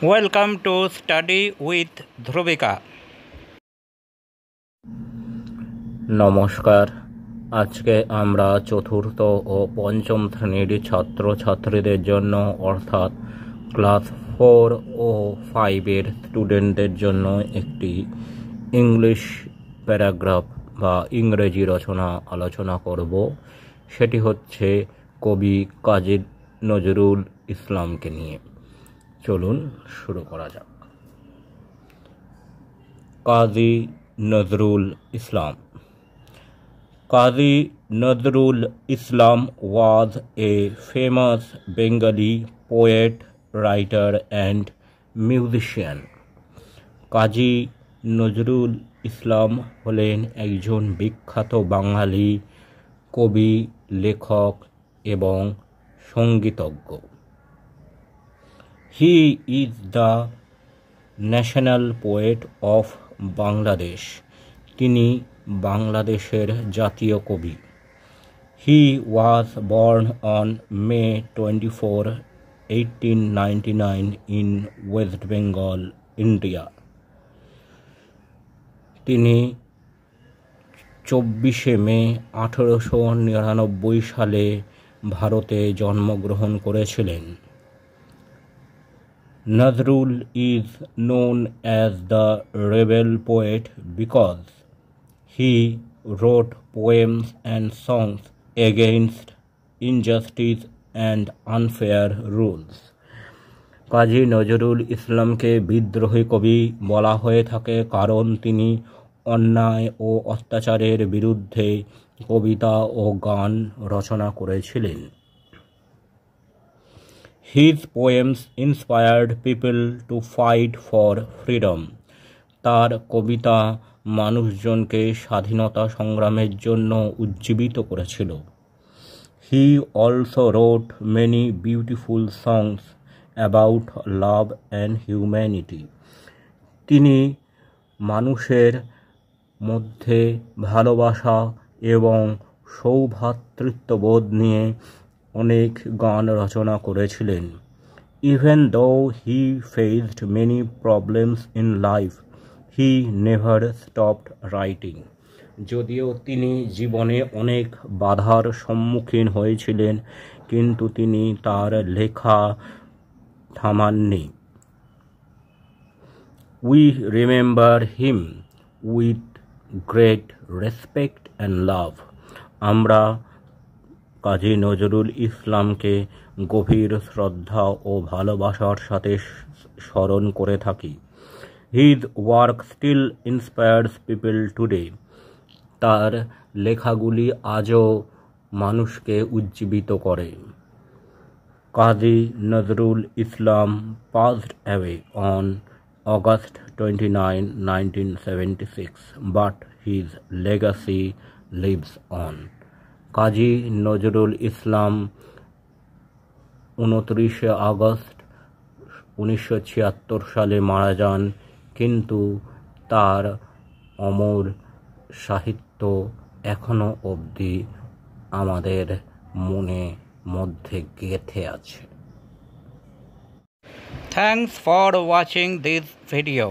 Welcome to Study with ধ্রুবিকা। নমস্কার। আজকে আমরা চতুর্থ ও পঞ্চম শ্রেণীর ছাত্রছাত্রীদের জন্য অর্থাৎ ক্লাস 4 ও 5-এর স্টুডেন্টদের জন্য একটি ইংলিশ প্যারাগ্রাফ বা ইংরেজি রচনা আলোচনা করব। সেটি হচ্ছে কবি কাজী নজরুল ইসলামকে নিয়ে। চলুন শুরু করা যাক। কাজী নজরুল ইসলাম। Qazi Nazrul Islam was a famous Bengali poet, writer and musician. কাজী নজরুল ইসলাম হলেন একজন বিখ্যাত বাঙালি কবি, লেখক এবং সঙ্গীতজ্ঞ। He is the national poet of Bangladesh. তিনি বাংলাদেশের জাতীয় কবি। He was born on May 24, 1899 in West Bengal, India. তিনি 24শে মে 1899 সালে ভারতে জন্মগ্রহণ করেছিলেন। Nazrul is known as the rebel poet because he wrote poems and songs against injustice and unfair rules. Kazi Nazrul ইসলামকে বিদ্রোহী কবি বলা হয়ে থাকে কারণ তিনি অন্যায় ও অত্যাচারের বিরুদ্ধে কবিতা ও গান রচনা করেছিলেন। His poems inspired people to fight for freedom. তার কবিতা মানুষজনকে স্বাধীনতা সংগ্রামের জন্য উজ্জীবিত করেছিল। He also wrote many beautiful songs about love and humanity. তিনি মানুষের মধ্যে ভালোবাসা এবং সৌভ্রাতৃত্ববোধ নিয়ে অনেক গান রচনা করেছিলেন। Even though he faced many problems in life, he never stopped writing. যদিও তিনি জীবনে অনেক বাধার সম্মুখীন হয়েছিলেন, কিন্তু তিনি তার লেখা থামাননি। We remember him with great respect and love. আমরা কাজী নজরুল ইসলামকে গভীর শ্রদ্ধা ও ভালোবাসার সাথে স্মরণ করে থাকি। His work still inspires people today. তার লেখাগুলি আজও মানুষকে উজ্জীবিত করে। কাজী নজরুল ইসলাম passed away on August 29, 1976, but his legacy lives on. Kazi Nazrul Islam 29শে আগস্ট 1976 সালে মারা যান, কিন্তু তার অমর সাহিত্য এখনো অবধি আমাদের মনে মধ্যে গেঁথে আছে। Thanks for watching this video.